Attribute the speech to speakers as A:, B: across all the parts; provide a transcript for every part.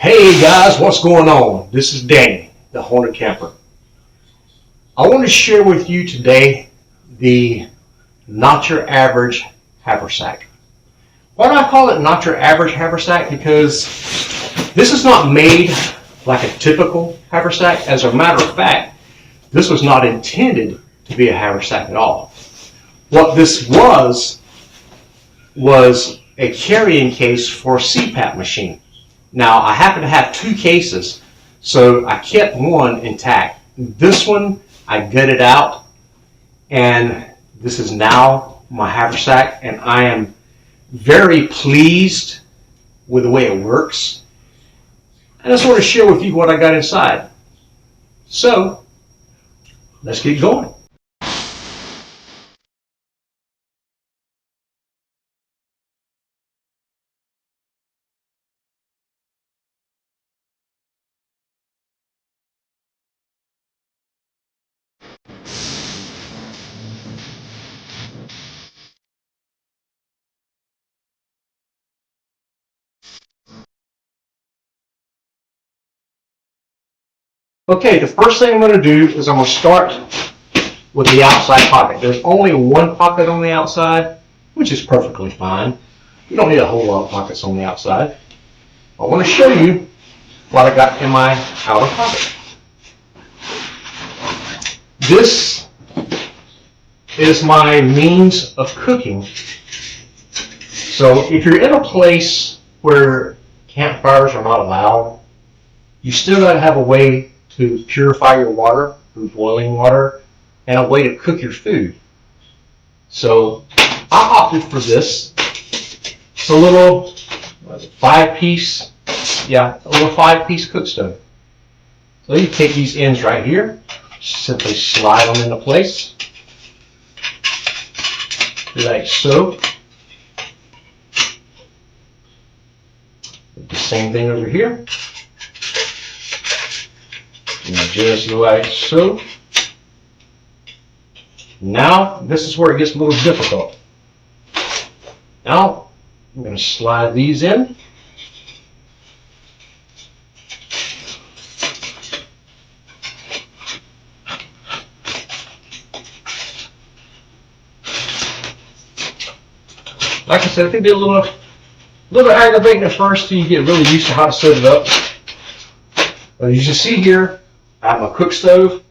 A: Hey guys, what's going on? This is Danny, the Haunted Camper. I want to share with you today the not your average haversack. Why do I call it not your average haversack? Because this is not made like a typical haversack. As a matter of fact, this was not intended to be a haversack at all. What this was a carrying case for a CPAP machine. Now, I happen to have two cases, so I kept one intact. This one, I gutted out, and this is now my haversack, and I am very pleased with the way it works. I just want to share with you what I got inside. So, let's get going. Okay, the first thing I'm going to do is I'm going to start with the outside pocket. There's only one pocket on the outside, which is perfectly fine. You don't need a whole lot of pockets on the outside. I want to show you what I got in my outer pocket. This is my means of cooking. So if you're in a place where campfires are not allowed, you still got to have a way to purify your water through boiling water and a way to cook your food. So I opted for this. It's a little five-piece cook stove. So you take these ends right here, simply slide them into place, like so. The same thing over here. And just like so. Now, this is where it gets a little difficult. Now, I'm going to slide these in. Like I said, it can be a little aggravating at first till you get really used to how to set it up. But as you see here, I have my cook stove.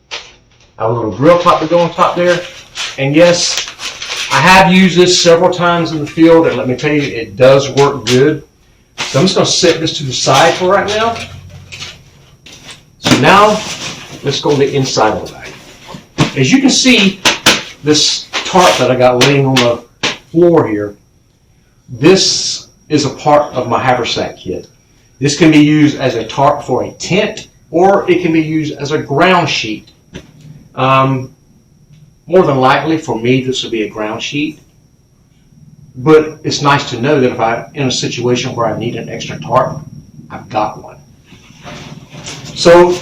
A: I have a little grill top to go on top there. And yes, I have used this several times in the field, and let me tell you, it does work good. So I'm just going to set this to the side for right now. So now, let's go to the inside of the bag. As you can see, this tarp that I got laying on the floor here, this is a part of my haversack kit. This can be used as a tarp for a tent, or it can be used as a ground sheet. More than likely, for me, this will be a ground sheet. But it's nice to know that if I'm in a situation where I need an extra tarp, I've got one. So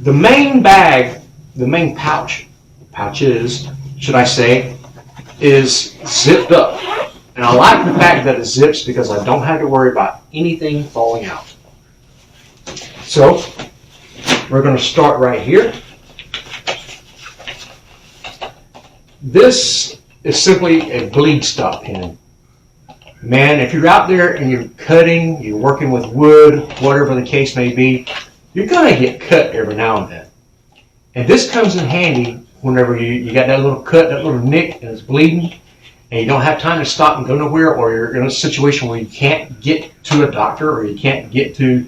A: the main bag, the main pouches, should I say, is zipped up. And I like the fact that it zips because I don't have to worry about anything falling out. So we're going to start right here. This is simply a bleed stop pin. Man, if you're out there and you're cutting, you're working with wood, whatever the case may be, you're going to get cut every now and then. And this comes in handy whenever you got that little cut, that little nick, and it's bleeding, and you don't have time to stop and go nowhere, or you're in a situation where you can't get to a doctor, or you can't get to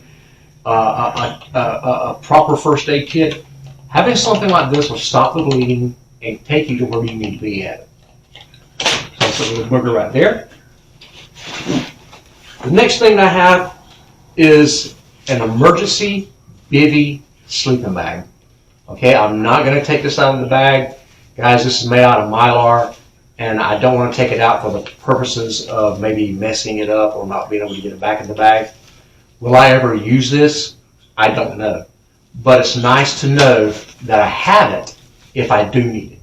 A: a proper first aid kit. Having something like this will stop the bleeding and take you to where you need to be at. So that's a little booger right there. The next thing I have is an emergency bivy sleeping bag. Okay, I'm not going to take this out of the bag. Guys, this is made out of Mylar, and I don't want to take it out for the purposes of maybe messing it up or not being able to get it back in the bag. Will I ever use this? I don't know. But it's nice to know that I have it if I do need it.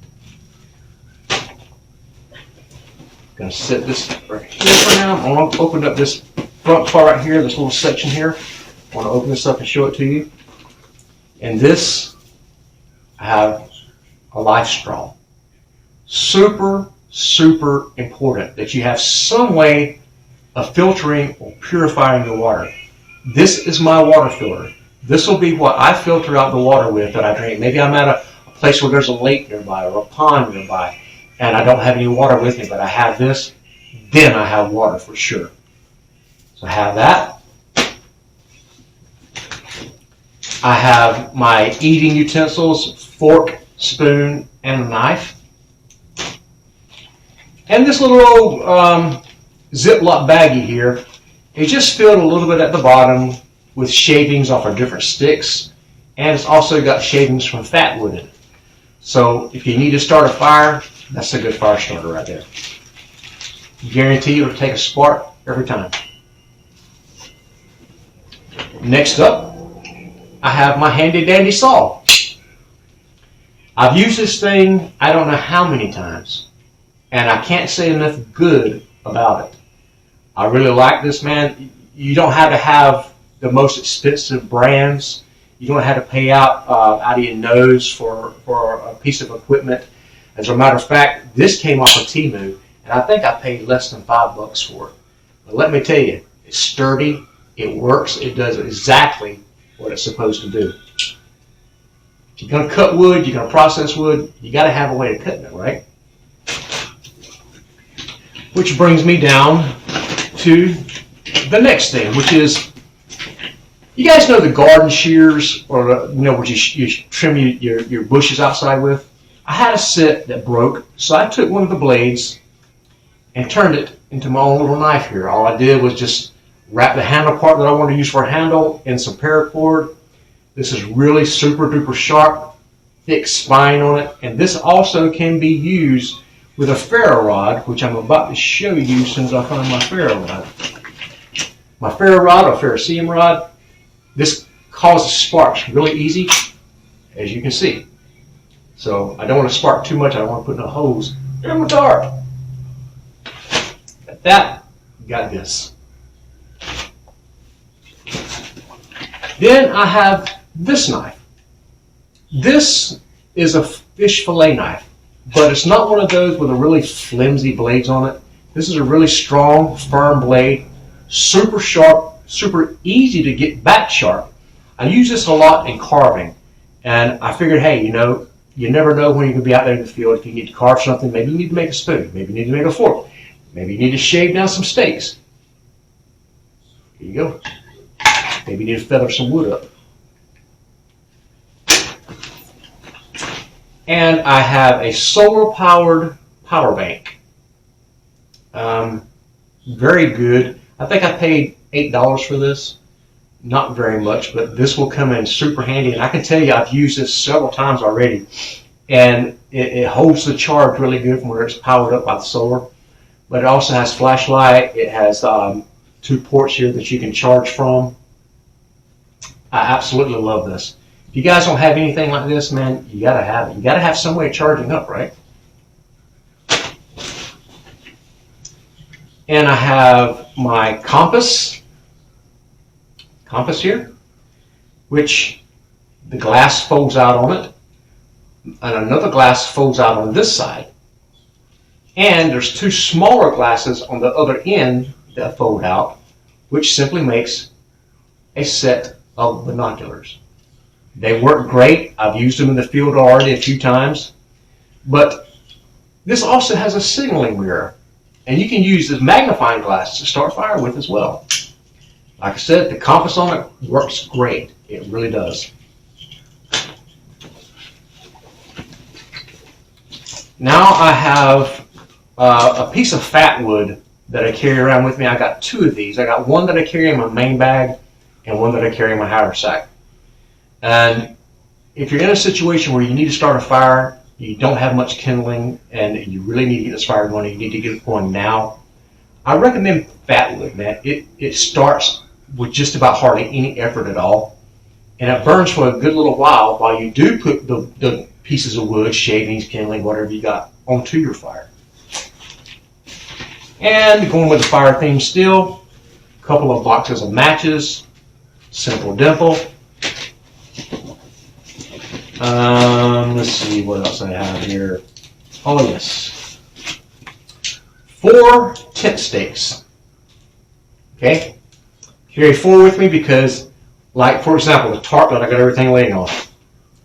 A: I'm going to set this right here for now. I'm going to open up this front part right here, this little section here. I want to open this up and show it to you. In this, I have a life straw. Super, super important that you have some way of filtering or purifying your water. This is my water filter. This will be what I filter out the water with that I drink. Maybe I'm at a place where there's a lake nearby or a pond nearby, and I don't have any water with me, but I have this, then I have water for sure. So I have that. I have my eating utensils, fork, spoon, and a knife. And this little old Ziploc baggie here is just filled a little bit at the bottom with shavings off of different sticks, and it's also got shavings from fat wood in it. So if you need to start a fire, that's a good fire starter right there. Guarantee it'll take a spark every time. Next up, I have my handy dandy saw. I've used this thing I don't know how many times, and I can't say enough good about it. I really like this, man. You don't have to have the most expensive brands. You don't have to pay out of your nose for a piece of equipment. As a matter of fact, this came off of Temu, and I think I paid less than $5 for it. But let me tell you, it's sturdy, it works, it does exactly what it's supposed to do. If you're going to cut wood, you're going to process wood, you got to have a way of cutting it, right? Which brings me down to the next thing, which is, you guys know the garden shears, or what you trim your bushes outside with? I had a set that broke, so I took one of the blades and turned it into my own little knife here. All I did was just wrap the handle part that I want to use for a handle in some paracord. This is really super duper sharp, thick spine on it, and this also can be used with a ferro rod, which I'm about to show you as soon as I find my ferro rod. My ferro rod or ferrocerium rod, this causes sparks really easy, as you can see. So I don't want to spark too much. I don't want to put no holes in my dart. At that, you got this. Then I have this knife. This is a fish fillet knife, but it's not one of those with a really flimsy blades on it. This is a really strong, firm blade, super sharp, super easy to get back sharp. I use this a lot in carving, and I figured, hey, you never know when you're going to be out there in the field. If you need to carve something, maybe you need to make a spoon, maybe you need to make a fork, maybe you need to shave down some steaks. Here you go. Maybe you need to feather some wood up. And I have a solar-powered power bank. Very good. I think I paid $8 for this. Not very much, but this will come in super handy. And I can tell you, I've used this several times already. And it holds the charge really good from where it's powered up by the solar. But it also has flashlight. It has 2 ports here that you can charge from. I absolutely love this. If you guys don't have anything like this, man, you gotta have it. You gotta have some way of charging up, right? And I have my compass here, which the glass folds out on it, and another glass folds out on this side. And there's 2 smaller glasses on the other end that fold out, which simply makes a set of binoculars. They work great. I've used them in the field already a few times. But this also has a signaling mirror, and you can use this magnifying glass to start fire with as well. Like I said, the compass on it works great. It really does. Now I have a piece of fat wood that I carry around with me. I got 2 of these. I got one that I carry in my main bag and one that I carry in my haversack. And if you're in a situation where you need to start a fire, you don't have much kindling, and you really need to get this fire going, you need to get it going now, I recommend fat wood, man. It starts with just about hardly any effort at all, and it burns for a good little while you do put the pieces of wood, shavings, kindling, whatever you got, onto your fire. And going with the fire theme still, a couple of boxes of matches, Simple Dimple. Let's see what else I have here. Oh yes, 4 tent stakes. Okay, carry 4 with me because, like for example, the tarp that I got everything laying on.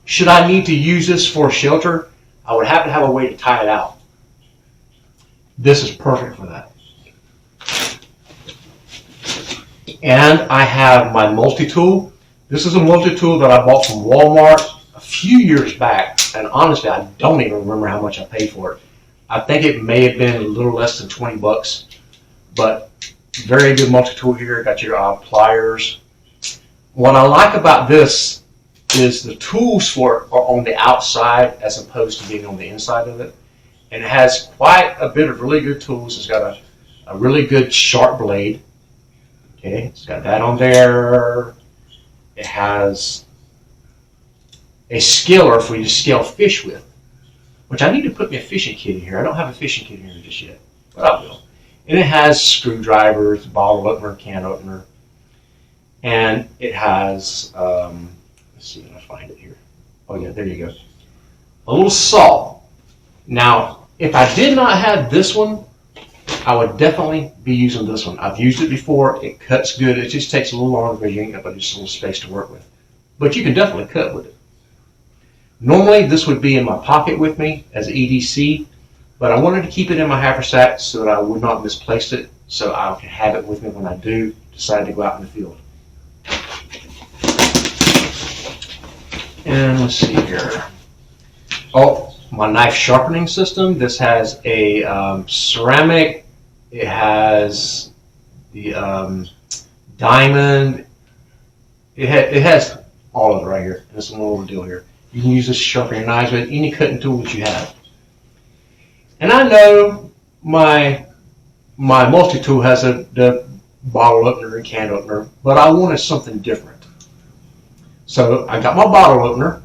A: Should I need to use this for shelter, I would have to have a way to tie it out. This is perfect for that. And I have my multi-tool. This is a multi-tool that I bought from Walmart a few years back, and honestly, I don't even remember how much I paid for it. I think it may have been a little less than 20 bucks, but very good multi-tool here. Got your pliers. What I like about this is the tools for it are on the outside as opposed to being on the inside of it. And it has quite a bit of really good tools. It's got a really good sharp blade. Okay, it's got that on there. It has a skiller for you to scale fish with, which I need to put me a fishing kit in here. I don't have a fishing kit in here just yet, but I will. And it has screwdrivers, bottle opener, can opener, and it has, let's see if I find it here. Oh yeah, there you go. A little saw. Now, if I did not have this one, I would definitely be using this one. I've used it before. It cuts good. It just takes a little longer because you ain't got just a little space to work with. But you can definitely cut with it. Normally, this would be in my pocket with me as EDC, but I wanted to keep it in my haversack so that I would not misplace it, so I can have it with me when I do decide to go out in the field. And let's see here. Oh, my knife sharpening system. This has a ceramic. It has the diamond. It has all of it right here. This is a little deal here. You can use this to sharpen your knives with any cutting tool that you have. And I know my multi-tool has the bottle opener and can opener, but I wanted something different. So I got my bottle opener,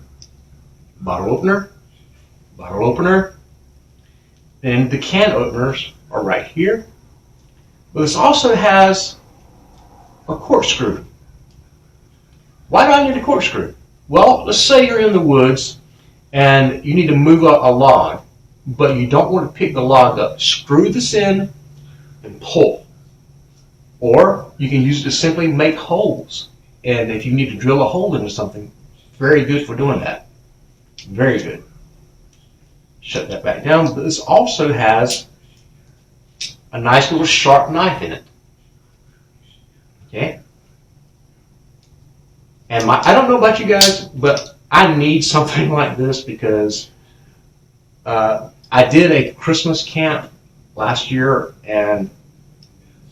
A: and the can openers are right here. But this also has a corkscrew. Why do I need a corkscrew? Well, let's say you're in the woods and you need to move a log, but you don't want to pick the log up. Screw this in and pull. Or you can use it to simply make holes. And if you need to drill a hole into something, very good for doing that. Very good. Shut that back down. But this also has a nice little sharp knife in it. Okay? And I don't know about you guys, but I need something like this because I did a Christmas camp last year, and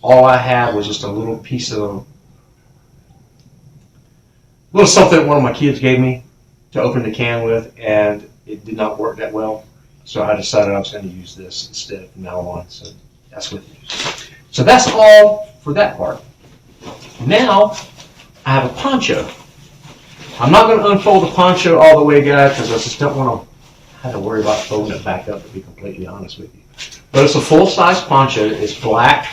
A: all I had was just a little piece of, little something one of my kids gave me to open the can with, and it did not work that well. So I decided I was going to use this instead from now on. So that's with me. So that's all for that part. Now I have a poncho. I'm not going to unfold the poncho all the way, guys, because I just don't want to have to worry about folding it back up, to be completely honest with you. But it's a full-size poncho. It's black,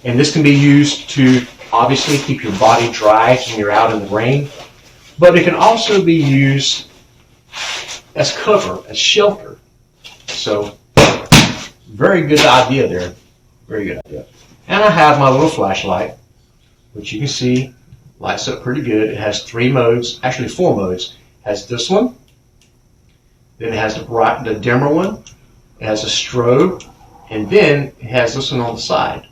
A: and this can be used to obviously keep your body dry when you're out in the rain. But it can also be used as cover, as shelter. So, very good idea there. Very good idea. And I have my little flashlight, which you can see lights up pretty good. It has 3 modes, actually 4 modes. It has this one, then it has the dimmer one, it has a strobe, and then it has this one on the side.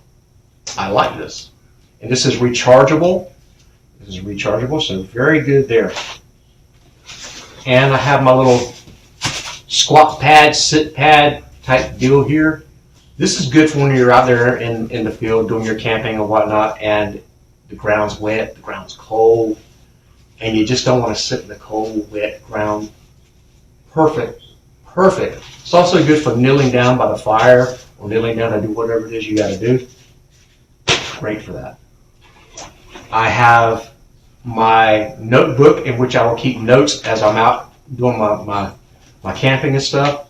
A: I like this. And this is rechargeable. This is rechargeable, so very good there. And I have my little squat pad, sit pad type deal here. This is good for when you're out there in the field doing your camping or whatnot, and the ground's wet, the ground's cold, and you just don't want to sit in the cold, wet ground. Perfect, perfect. It's also good for kneeling down by the fire or kneeling down to do whatever it is you got to do. Great for that. I have my notebook in which I will keep notes as I'm out doing my camping and stuff.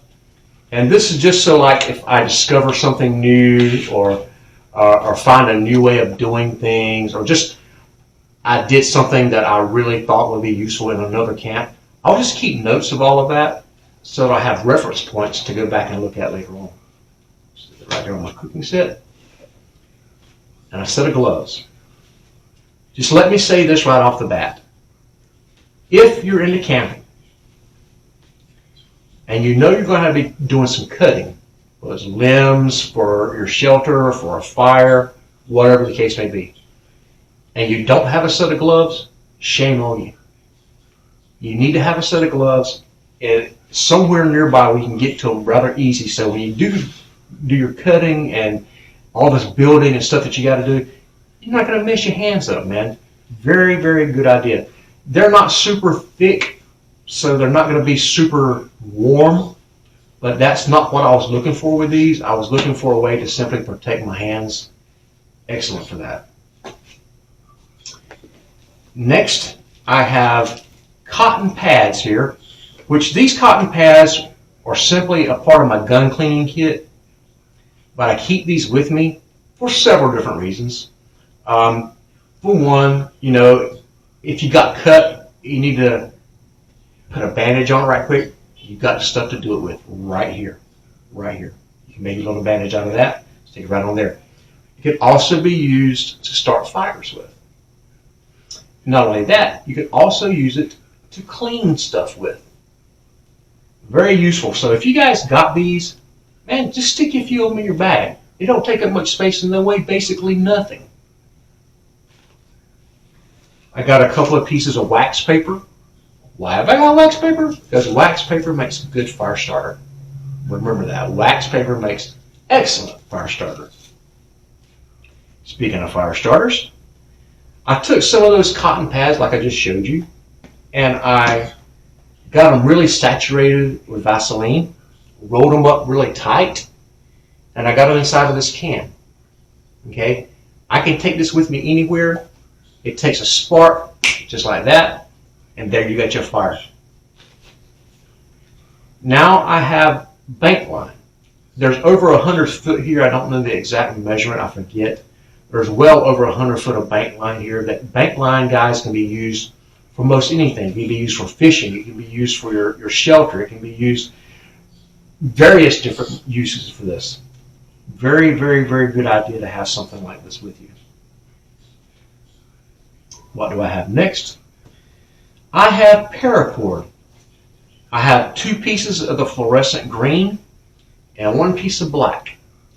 A: And this is just so, like, if I discover something new or find a new way of doing things, or just I did something that I really thought would be useful in another camp, I'll just keep notes of all of that so that I have reference points to go back and look at later on. Stick it right there on my cooking set. And a set of gloves. Just let me say this right off the bat. If you're into camping and you know you're going to be doing some cutting, whether it's limbs for your shelter, for a fire, whatever the case may be, and you don't have a set of gloves, shame on you. You need to have a set of gloves, and somewhere nearby we can get to them rather easy. So when you do your cutting and all this building and stuff that you got to do, you're not going to mess your hands up, man. Very, very good idea. They're not super thick, so they're not going to be super warm, but that's not what I was looking for with these. I was looking for a way to simply protect my hands. Excellent for that. Next, I have cotton pads here, which these cotton pads are simply a part of my gun cleaning kit, but I keep these with me for several different reasons. For one, you know, if you got cut, you need to put a bandage on it right quick. You've got stuff to do it with right here, right here. You can make a little bandage out of that, stick it right on there. It could also be used to start fires with. Not only that, you could also use it to clean stuff with. Very useful. So if you guys got these, man, just stick a few of them in your bag. They don't take up much space and they weigh basically nothing. I got a couple of pieces of wax paper. Why have I got wax paper? Because wax paper makes a good fire starter. Remember that. Wax paper makes excellent fire starter. Speaking of fire starters, I took some of those cotton pads like I just showed you, and I got them really saturated with Vaseline, rolled them up really tight, and I got them inside of this can. Okay, I can take this with me anywhere. It takes a spark, just like that, and there you got your fire. Now I have bank line. There's over 100 foot here. I don't know the exact measurement. I forget. There's well over 100 foot of bank line here. That bank line, guys, can be used for most anything. It can be used for fishing. It can be used for your shelter. It can be used various different uses for this. Very, very, very good idea to have something like this with you. What do I have next? I have paracord. I have 2 pieces of the fluorescent green and 1 piece of black.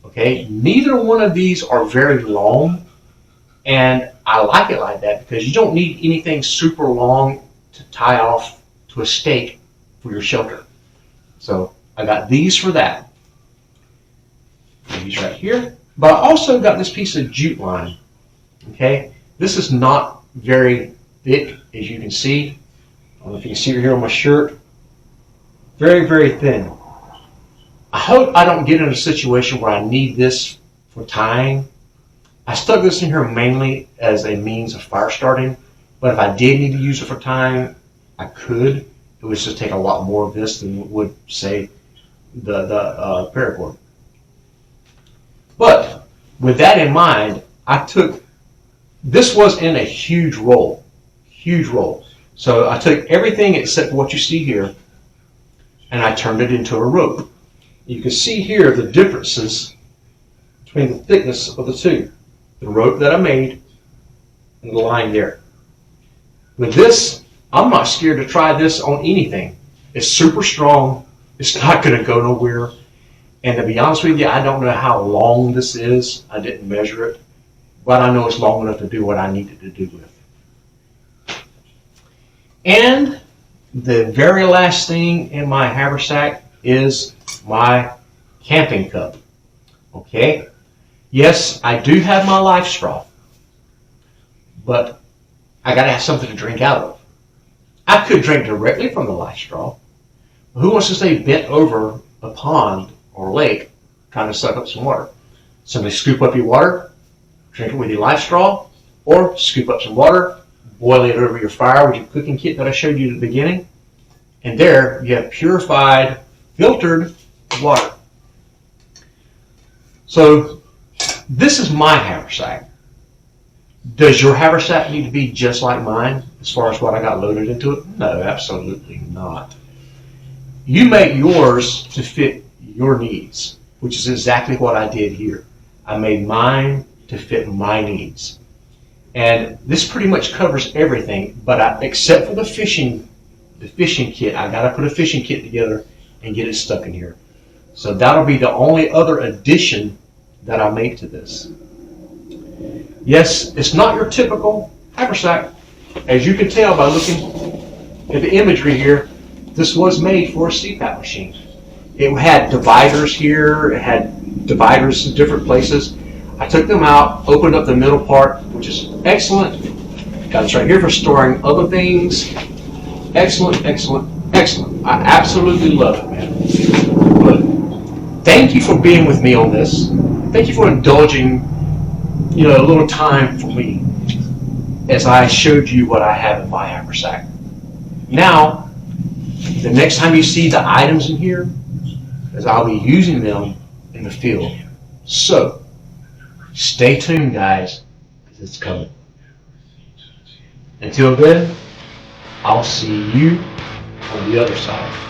A: Okay, neither one of these are very long, and I like it like that because you don't need anything super long to tie off to a stake for your shelter. So I got these for that. These right here. But I also got this piece of jute line. Okay, this is not very thick, as you can see. I don't know if you can see it here on my shirt. Very, very thin. I hope I don't get in a situation where I need this for tying. I stuck this in here mainly as a means of fire starting, but if I did need to use it for tying, I could. It would just take a lot more of this than would, say, the paracord. But with that in mind, I took, this was in a huge roll. So I took everything except what you see here, and I turned it into a rope. You can see here the differences between the thickness of the two. The rope that I made and the line there. With this, I'm not scared to try this on anything. It's super strong. It's not going to go nowhere. And to be honest with you, I don't know how long this is. I didn't measure it. But I know it's long enough to do what I needed to do with. And the very last thing in my haversack is my camping cup. Okay, yes, I do have my life straw, but I gotta have something to drink out of. I could drink directly from the life straw. Who wants to stay bent over a pond or lake trying to suck up some water? Simply scoop up your water, drink it with your life straw, or scoop up some water, boil it over your fire with your cooking kit that I showed you at the beginning, and there you have purified, filtered water. So this is my haversack. Does your Haversack need to be just like mine as far as what I got loaded into it? No, absolutely not. You make yours to fit your needs, which is exactly what I did here. I made mine to fit my needs. And this pretty much covers everything, but except for the fishing kit, I gotta put a fishing kit together and get it stuck in here. So that'll be the only other addition that I make to this. Yes, it's not your typical Haversack. As you can tell by looking at the imagery here, this was made for a CPAP machine. It had dividers here, it had dividers in different places. I took them out, opened up the middle part, which is excellent. Got this right here for storing other things. Excellent, excellent, excellent. I absolutely love it, man. But thank you for being with me on this. Thank you for indulging, a little time for me as I showed you what I have in my Haversack. Now, the next time you see the items in here, is I'll be using them in the field. So, stay tuned, guys, because it's coming. Until then, I'll see you on the other side.